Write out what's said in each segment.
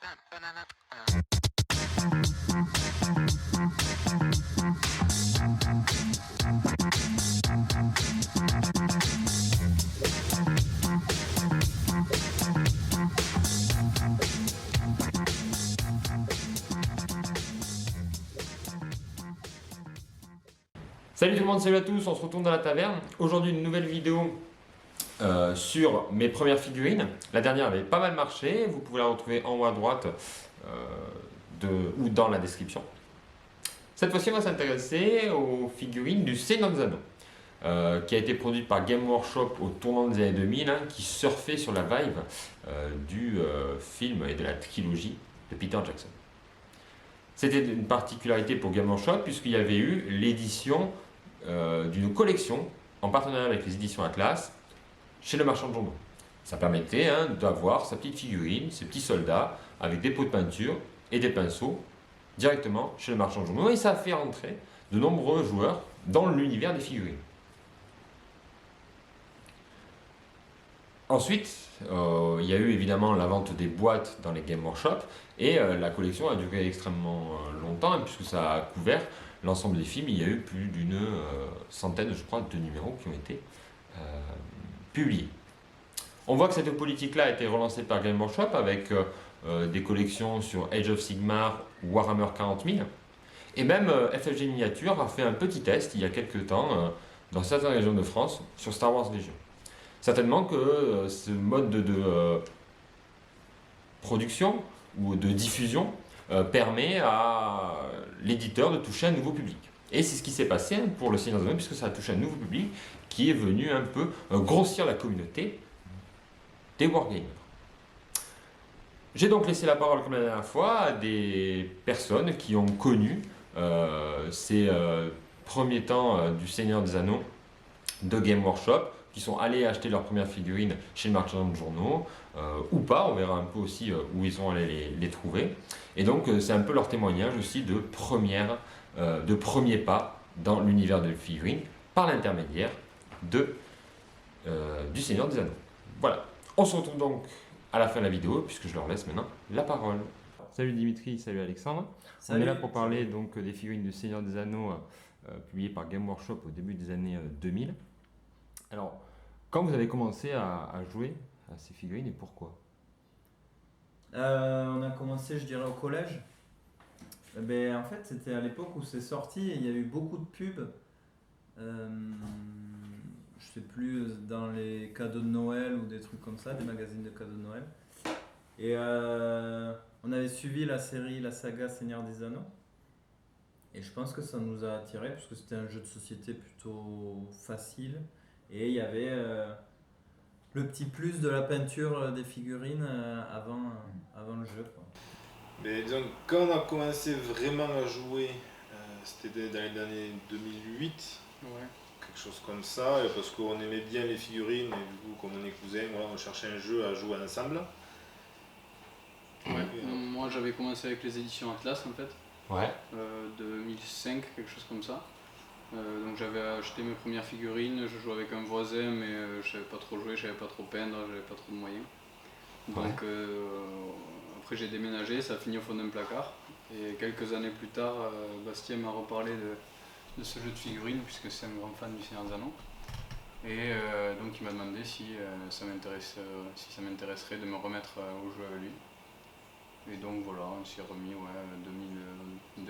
Salut tout le monde, salut à tous, on se retrouve dans la taverne. Aujourd'hui une nouvelle vidéo sur mes premières figurines. La dernière avait pas mal marché, vous pouvez la retrouver en haut à droite ou dans la description. Cette fois-ci on va s'intéresser aux figurines du Seigneur des Anneaux, qui a été produite par Game Workshop au tournant des années 2000, qui surfait sur la vibe du film et de la trilogie de Peter Jackson. C'était une particularité pour Game Workshop puisqu'il y avait eu l'édition d'une collection en partenariat avec les éditions Atlas chez le marchand de journaux. Ça permettait d'avoir sa petite figurine, ses petits soldats avec des pots de peinture et des pinceaux directement chez le marchand de journaux, et ça a fait rentrer de nombreux joueurs dans l'univers des figurines. Ensuite, il y a eu évidemment la vente des boîtes dans les Game Workshop, et la collection a duré extrêmement longtemps puisque ça a couvert l'ensemble des films. Il y a eu plus d'une centaine, je crois, de numéros qui ont été publiés. On voit que cette politique-là a été relancée par Game Workshop avec des collections sur Age of Sigmar ou Warhammer 40 000. Et même FFG Miniature a fait un petit test il y a quelques temps dans certaines régions de France sur Star Wars Légion. Certainement que ce mode de production ou de diffusion permet à l'éditeur de toucher un nouveau public. Et c'est ce qui s'est passé pour le Seigneur des Anneaux, puisque ça a touché un nouveau public qui est venu un peu grossir la communauté des wargamers. J'ai donc laissé la parole, comme la dernière fois, à des personnes qui ont connu ces premiers temps du Seigneur des Anneaux de Game Workshop, qui sont allés acheter leurs premières figurines chez le marchand de journaux, ou pas, on verra un peu aussi où ils sont allés les trouver. Et donc c'est un peu leur témoignage aussi de premier pas dans l'univers de figurines par l'intermédiaire du Seigneur des Anneaux. Voilà, on se retrouve donc à la fin de la vidéo, puisque je leur laisse maintenant la parole. Salut Dimitri, salut Alexandre. Salut. On est là pour parler donc des figurines du Seigneur des Anneaux publiées par Game Workshop au début des années 2000. Alors, quand vous avez commencé à jouer à ces figurines et pourquoi? On a commencé, je dirais, au collège. En fait, c'était à l'époque où c'est sorti et il y a eu beaucoup de pubs. Je sais plus, dans les cadeaux de Noël ou des trucs comme ça, des magazines de cadeaux de Noël. Et on avait suivi la série, la saga Seigneur des Anneaux. Et je pense que ça nous a attirés parce que c'était un jeu de société plutôt facile. Et il y avait le petit plus de la peinture des figurines avant le jeu, quoi. Mais disons, quand on a commencé vraiment à jouer, c'était dans les années 2008, Ouais. quelque chose comme ça, et parce qu'on aimait bien les figurines, et du coup, comme on est cousins, voilà, on cherchait un jeu à jouer ensemble. Ouais. Et, Moi j'avais commencé avec les éditions Atlas en fait, Ouais. 2005, quelque chose comme ça. Donc j'avais acheté mes premières figurines, je jouais avec un voisin mais je savais pas trop jouer, je savais pas trop peindre, j'avais pas trop de moyens. Donc après j'ai déménagé, ça a fini au fond d'un placard. Et quelques années plus tard, Bastien m'a reparlé de ce jeu de figurines puisque c'est un grand fan du Seigneur des Anneaux. Et donc il m'a demandé si ça m'intéresserait de me remettre au jeu avec lui. Et donc voilà, on s'y est remis 2008-2010, un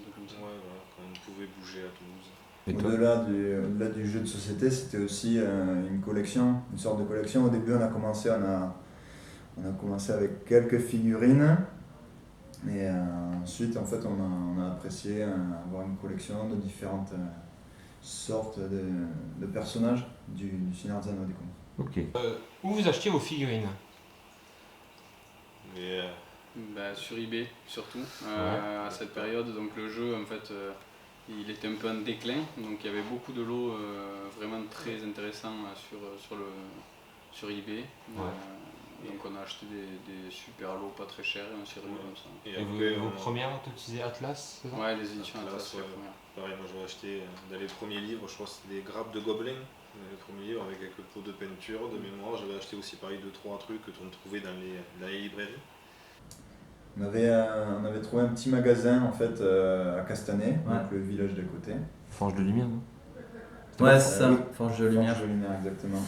truc comme ça. ouais, voilà, quand on pouvait bouger à Toulouse. Et toi? Au-delà du jeu de société, c'était aussi une collection, une sorte de collection. Au début, on a commencé avec quelques figurines. Et ensuite, en fait, on a apprécié avoir une collection de différentes sortes de personnages du Seigneur des Anneaux, du coup. Ok. Où vous achetiez vos figurines? Mais Sur eBay surtout, à cette période. Donc le jeu en fait il était un peu en déclin, donc il y avait beaucoup de lots vraiment très intéressants sur eBay. Donc on a acheté des super lots pas très chers et on s'y est remis comme ça. et Et après, vos premières, tu utilisais Atlas, c'est ça? Ouais, les éditions Atlas, Atlas, c'est la ouais. première. pareil, moi j'avais acheté dans les premiers livres, je crois que c'était des grappes de gobelins, les premiers livres avec quelques pots de peinture, de mémoire. J'avais acheté aussi pareil 2-3 trucs que on trouvait dans les librairies. On avait trouvé un petit magasin en fait à Castanet, Ouais. donc le village d'à côté. Forge de lumière, non? Ouais, c'est ça, oui. Forge de Lumière. Forge de lumière, exactement.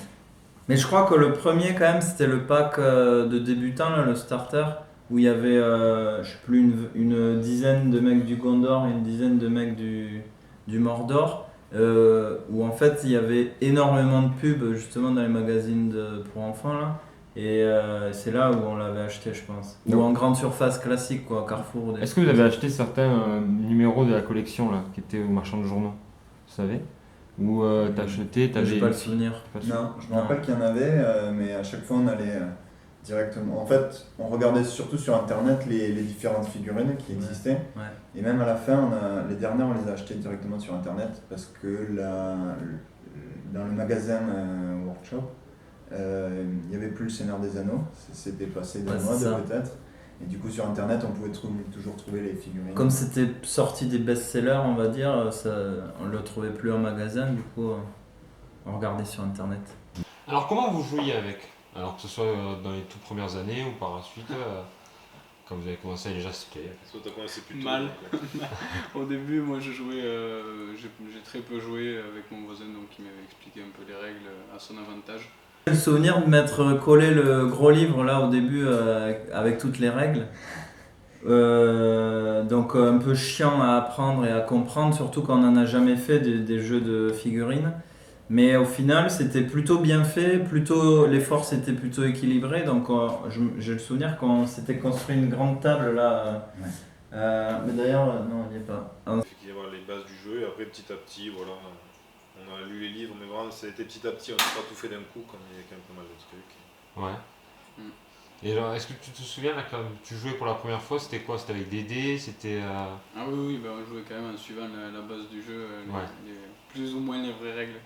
Mais je crois que le premier, quand même, c'était le pack de débutants, là, le starter, où il y avait, je sais plus, une dizaine de mecs du Gondor et une dizaine de mecs du Mordor, où en fait, il y avait énormément de pubs, justement, dans les magazines pour enfants, là. Et c'est là où on l'avait acheté, je pense. Ou Donc- en grande surface classique, quoi, Carrefour. ou des Est-ce que vous avez acheté certains numéros de la collection là, qui étaient au marchand de journaux? Vous savez? Ou t'as acheté, J'ai t'avais. pas le souvenir. Non, je me Non. rappelle qu'il y en avait, mais à chaque fois on allait directement. En fait, on regardait surtout sur internet les différentes figurines qui existaient. Ouais. Et même à la fin, les dernières on les a achetées directement sur internet parce que dans le magasin Workshop, il n'y avait plus le Seigneur des Anneaux. C'était passé de Ouais, c'est mode ça. peut-être. Et du coup sur internet on pouvait toujours trouver les figurines. Comme c'était sorti des best-sellers, on va dire, on le trouvait plus en magasin, du coup, on regardait sur internet. Alors comment vous jouiez avec? Alors que ce soit dans les toutes premières années ou par la suite, quand vous avez commencé à les acheter? Toi, t'as commencé plus tôt. Mal. donc, Au début, moi je jouais, j'ai très peu joué avec mon voisin, donc il m'avait expliqué un peu les règles à son avantage. J'ai le souvenir de m'être collé le gros livre là au début avec toutes les règles. Donc un peu chiant à apprendre et à comprendre, surtout quand on n'en a jamais fait des jeux de figurines. Mais au final, c'était plutôt bien fait, les forces étaient plutôt équilibrées. Donc j'ai le souvenir qu'on s'était construit une grande table là. Mais d'ailleurs, non, il n'y est pas. fait qu'il y avait les bases du jeu et après petit à petit, voilà, on a lu les livres, mais vraiment ça a été petit à petit, on n'a pas tout fait d'un coup, comme il y avait quand même pas mal de trucs. Ouais. Mm. Et alors, est-ce que tu te souviens là, quand tu jouais pour la première fois, c'était quoi? C'était avec des dés? C'était. Ah oui, bah, on jouait quand même en suivant la base du jeu, Ouais. plus ou moins les vraies règles,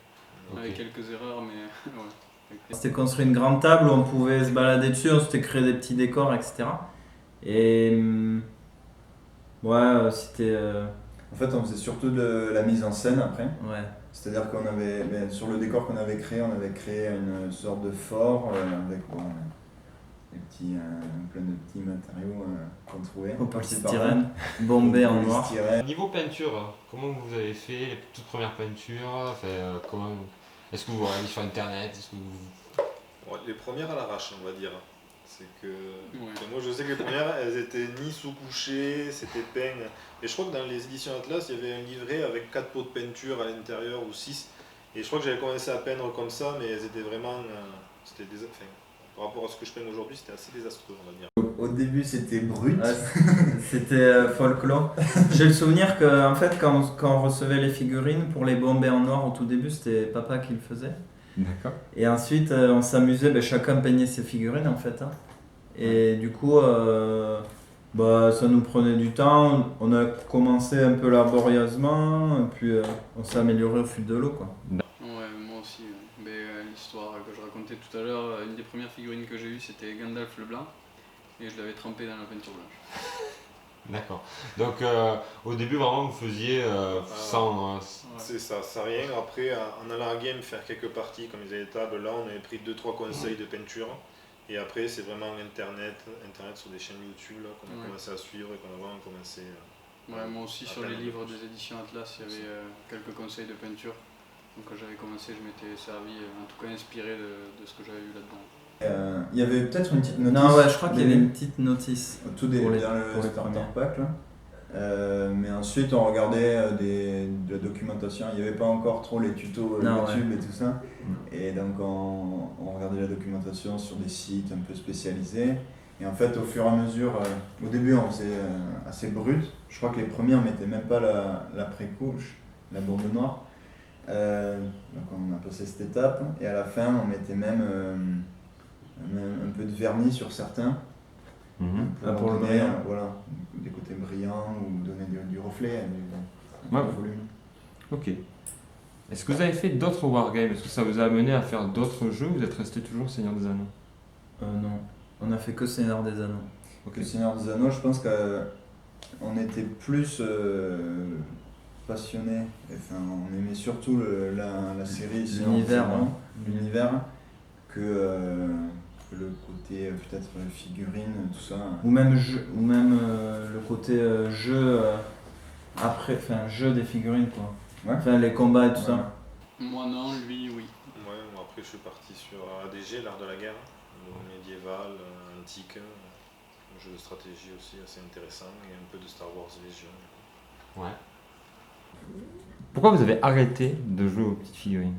Ok. avec quelques erreurs, mais ouais. On s'était construit une grande table où on pouvait se balader dessus, on s'était créé des petits décors, etc. Et ouais, c'était. En fait on faisait surtout de la mise en scène après. Ouais. C'est-à-dire qu'on avait, sur le décor qu'on avait créé, on avait créé une sorte de fort avec plein de petits matériaux qu'on trouvait. Au par-ci, polystyrène, par-là. bombé Au en noir. polystyrène. Niveau peinture, comment vous avez fait les toutes premières peintures? Enfin, est-ce que vous regardez sur internet? Est-ce que vous... Bon, les premières à l'arrache, on va dire. C'est que Ouais. moi je sais que les premières, elles étaient ni sous-couchées, c'était peint. Et je crois que dans les éditions Atlas, il y avait un livret avec 4 pots de peinture à l'intérieur ou 6. Et je crois que j'avais commencé à peindre comme ça, mais elles étaient vraiment. Par rapport à ce que je peins aujourd'hui, c'était assez désastreux, on va dire. Au début c'était brut. Ouais, c'était folklore. J'ai le souvenir que en fait, quand on recevait les figurines pour les bomber en noir au tout début, c'était papa qui le faisait. D'accord. Et ensuite, on s'amusait, chacun peignait ses figurines en fait. Hein. Et du coup, ça nous prenait du temps. On a commencé un peu laborieusement, puis on s'est amélioré au fil de l'eau, quoi. Ouais, moi aussi. Mais l'histoire que je racontais tout à l'heure, une des premières figurines que j'ai eues, c'était Gandalf le Blanc, et je l'avais trempé dans la peinture blanche. D'accord. Donc au début vraiment vous faisiez sans. Ouais. C'est ça, sans rien. Après, en allant à game faire quelques parties, comme ils avaient des tables, là on avait pris 2-3 conseils de peinture. Et après, c'est vraiment internet sur des chaînes YouTube là, qu'on a Ouais. commencé à suivre et qu'on a vraiment commencé. Ouais, moi aussi, sur les Appeler livres de des éditions Atlas, il y avait quelques conseils de peinture. Donc quand j'avais commencé, je m'étais servi, en tout cas inspiré de ce que j'avais vu là-dedans. Il y avait peut-être une petite notice. Non, ouais, je crois qu'il y avait début, une petite notice. au tout début, pour les- dans pour le les starter premières. pack là. Mais ensuite on regardait de la documentation, il n'y avait pas encore trop les tutos Non, YouTube et tout ça. Et donc on regardait la documentation sur des sites un peu spécialisés. Et en fait au fur et à mesure, au début on faisait assez brut. Je crois que les premiers on mettait même pas la pré-couche, la bombe noire. Donc on a passé cette étape. Et à la fin on mettait même un peu de vernis sur certains. Pour le donner, brillant. voilà, des côtés brillants ou donner du reflet, Ouais. du volume. Ok. Est-ce que vous avez fait d'autres wargames? Est-ce que ça vous a amené à faire d'autres jeux ou vous êtes resté toujours Seigneur des Anneaux? Non, on a fait que Seigneur des Anneaux. Le Seigneur des Anneaux, je pense qu'on était plus passionnés, enfin, on aimait surtout la série Seigneur des L'univers, Anneaux, hein. l'univers, que le côté peut-être figurine, tout ça. Ou même, le côté jeu, jeu des figurines quoi. Ouais. Enfin les combats et tout Voilà. ça. Moi non, lui oui. Ouais, moi après je suis parti sur ADG, l'art de la guerre, donc médiéval, antique, un jeu de stratégie aussi assez intéressant, et un peu de Star Wars Légion. Ouais. Pourquoi vous avez arrêté de jouer aux petites figurines?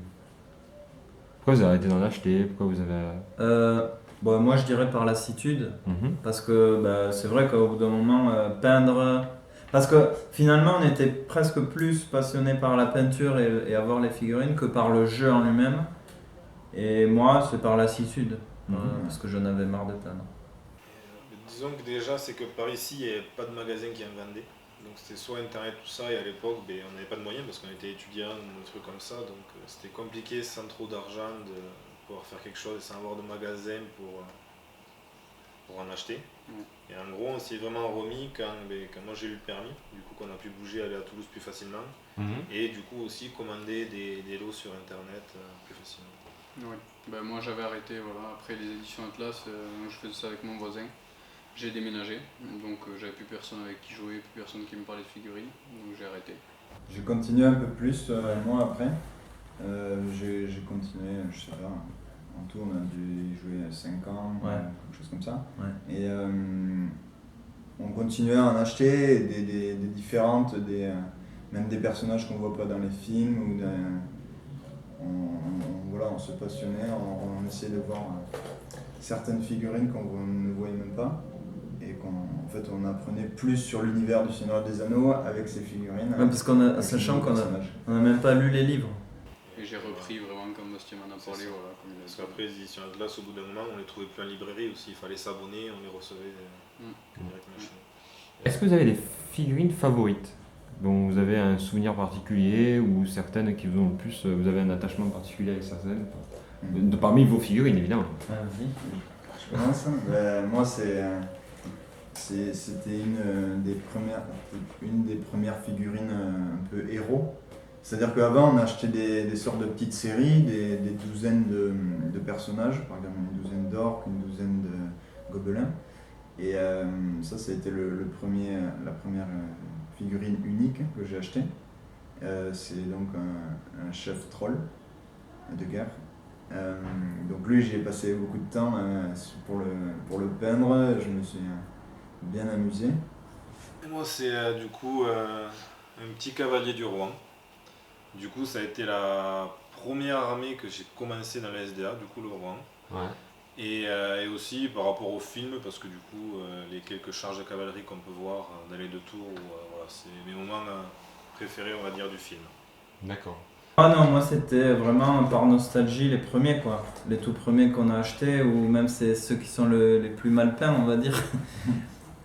Pourquoi vous avez arrêté d'en acheter? Pourquoi vous avez... Bon, moi je dirais par lassitude, Mhm. parce que c'est vrai qu'au bout d'un moment, peindre. Parce que finalement, on était presque plus passionné par la peinture et avoir les figurines que par le jeu en lui-même. Et moi, c'est par lassitude, parce que j'en avais marre de peindre. Disons que déjà, c'est que par ici, il n'y avait pas de magasin qui en vendait. Donc c'était soit internet, tout ça, et à l'époque, on n'avait pas de moyens parce qu'on était étudiants, des trucs comme ça. Donc c'était compliqué sans trop d'argent de pouvoir faire quelque chose sans avoir de magasin pour en acheter. Et en gros, on s'y est vraiment remis quand moi j'ai eu le permis, du coup qu'on a pu bouger, aller à Toulouse plus facilement. Et du coup aussi commander des lots sur internet plus facilement. Oui. Moi j'avais arrêté, voilà. Après les éditions Atlas, je faisais ça avec mon voisin. J'ai déménagé, donc j'avais plus personne avec qui jouer, plus personne qui me parlait de figurines, donc j'ai arrêté. J'ai continué un peu plus, moi après. J'ai continué, je sais pas, en tout on a dû y jouer 5 ans, Ouais. quelque chose comme ça. Ouais. Et on continuait à en acheter des différentes, même des personnages qu'on voit pas dans les films. Voilà, on se passionnait, on essayait de voir certaines figurines qu'on ne voyait même pas. Et en fait, on apprenait plus sur l'univers du Seigneur des Anneaux avec ces figurines. Ouais, parce sachant qu'on personnages. n'a même pas lu les livres. Et j'ai repris vraiment comme Bastien m'en a parlé, ça. voilà. Comme il a Parce dit. qu'après les éditions Atlas, au bout d'un moment, on les trouvait plus en librairie aussi. Il fallait s'abonner, on les recevait directement chez nous. Est-ce que vous avez des figurines favorites dont vous avez un souvenir particulier ou certaines qui vous ont le plus... Vous avez un attachement particulier avec certaines parmi vos figurines, évidemment. Vas-y. Je commence. Moi, c'était une des premières figurines un peu héros. C'est-à-dire qu'avant, on achetait des sortes de petites séries, des douzaines de personnages, par exemple une douzaine d'orques, une douzaine de gobelins. Et ça a été la première figurine unique que j'ai achetée. C'est donc un chef troll de guerre. Donc lui, j'y ai passé beaucoup de temps pour le peindre. Je me suis bien amusé. Et moi, c'est du coup un petit cavalier du roi. Du coup, ça a été la première armée que j'ai commencé dans la SDA, du coup le roi. Ouais. Et aussi par rapport au film, parce que du coup, les quelques charges de cavalerie qu'on peut voir dans les deux tours, voilà, c'est mes moments préférés, on va dire, du film. D'accord. Ah non, moi c'était vraiment par nostalgie les premiers quoi. Les tout premiers qu'on a achetés, ou même c'est ceux qui sont les plus mal peints, on va dire.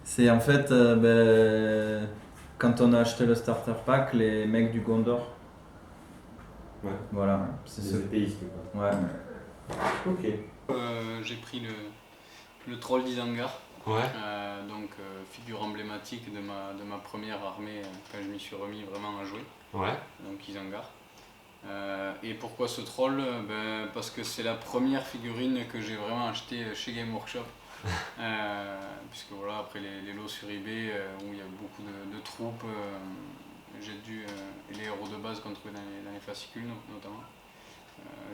C'est en fait quand on a acheté le starter pack, les mecs du Gondor. Ouais. Voilà, c'est Des ce. épéistes, quoi. Ouais. Ok. J'ai pris le troll d'Isengard, Ouais. donc figure emblématique de ma première armée quand je m'y suis remis vraiment à jouer, Ouais. donc Isengard. Et pourquoi ce troll? Parce que c'est la première figurine que j'ai vraiment achetée chez Game Workshop. Puisque voilà, après les lots sur eBay où il y a beaucoup de troupes, et les héros de base qu'on trouvait dans les fascicules notamment.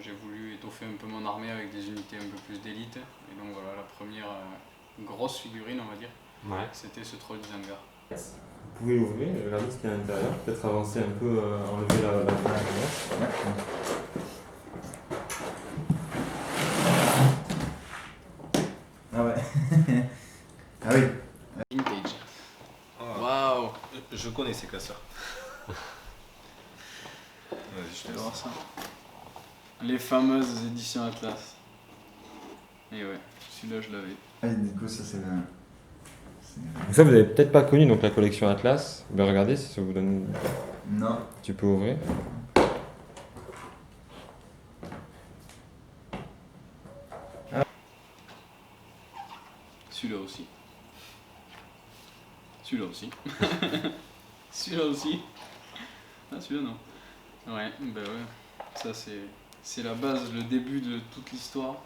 J'ai voulu étoffer un peu mon armée avec des unités un peu plus d'élite. Et donc voilà, la première grosse figurine, on va dire, c'était ce troll d'Isengard. Vous pouvez l'ouvrir et regarder ce qu'il y a à l'intérieur. Peut-être avancer un peu, enlever la Ah ouais. Ah oui. Vintage. Ah, Waouh! je connais ces casseurs. Vas-y, je te laisse. voir ça. Les fameuses éditions Atlas. Et ouais, celui-là je l'avais. Ah, du coup, ça c'est Ça, vous n'avez peut-être pas connu donc la collection Atlas. Ben, regardez si ça vous donne. Non. Tu peux ouvrir. Celui-là aussi. Celui-là aussi. Celui-là aussi. Ah, celui-là non. Ouais, bah ouais. Ça c'est la base, le début de toute l'histoire.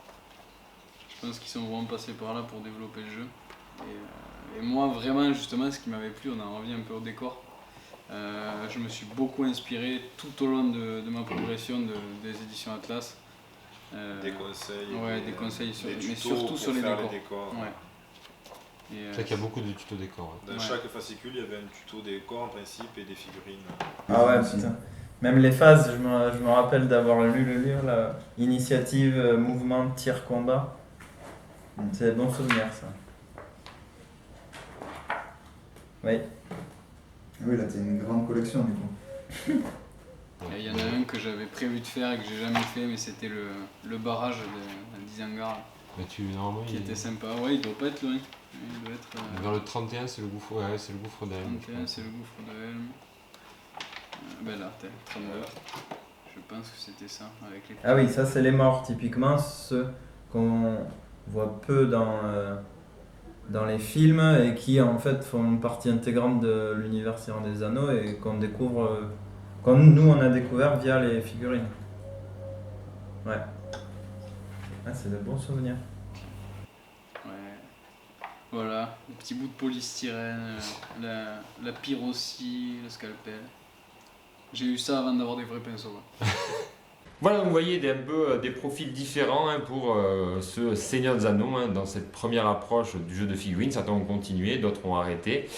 Je pense qu'ils sont vraiment passés par là pour développer le jeu. Et moi, vraiment, justement, ce qui m'avait plu, on en revient un peu au décor. Je me suis beaucoup inspiré tout au long de ma progression des éditions Atlas. Des conseils. Ouais, des conseils, des mais tutos surtout pour sur les faire décors. les décors. Ouais. Et, C'est vrai qu'il y a beaucoup de tutos décors. Dans Ouais. chaque fascicule, il y avait un tuto décor en principe et des figurines. Ah ouais, putain. Même les phases, je me rappelle d'avoir lu le livre, là, Initiative, Mouvement, Tir, Combat. C'est des bons souvenirs, ça. Oui. Oui, là, t'as une grande collection du coup. Et il y en a un que j'avais prévu de faire et que j'ai jamais fait, mais c'était le barrage de d'Isengard, Mais normalement, qui était sympa. Ouais, il doit pas être loin. Il doit être. Vers le 31, c'est le gouffre, ouais, c'est le gouffre d'Helm. 31, c'est le gouffre de Helm. Ben là, 32. Je pense que c'était ça, avec les. Ah oui, ça c'est les morts, typiquement ceux qu'on voit peu dans les films et qui en fait font partie intégrante de l'univers Seigneur des Anneaux et qu'on découvre, comme nous on a découvert via les figurines. Ouais. Ah, c'est de bons souvenirs. Ouais. Voilà, le petit bout de polystyrène, la pyrocie, le scalpel. J'ai eu ça avant d'avoir des vrais pinceaux. Ouais. Voilà, donc vous voyez un peu des profils différents pour ce Seigneur des Anneaux dans cette première approche du jeu de figurines. Certains ont continué, d'autres ont arrêté.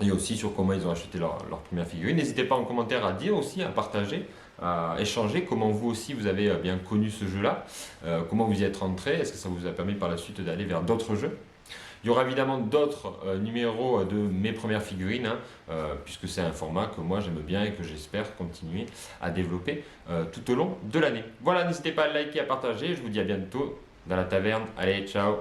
Et aussi sur comment ils ont acheté leur première figurine. N'hésitez pas en commentaire à dire aussi, à partager, à échanger comment vous aussi vous avez bien connu ce jeu-là, comment vous y êtes rentré, est-ce que ça vous a permis par la suite d'aller vers d'autres jeux. Il y aura évidemment d'autres numéros de mes premières figurines, puisque c'est un format que moi j'aime bien et que j'espère continuer à développer tout au long de l'année. Voilà, n'hésitez pas à liker, à partager, je vous dis à bientôt dans la taverne. Allez, ciao!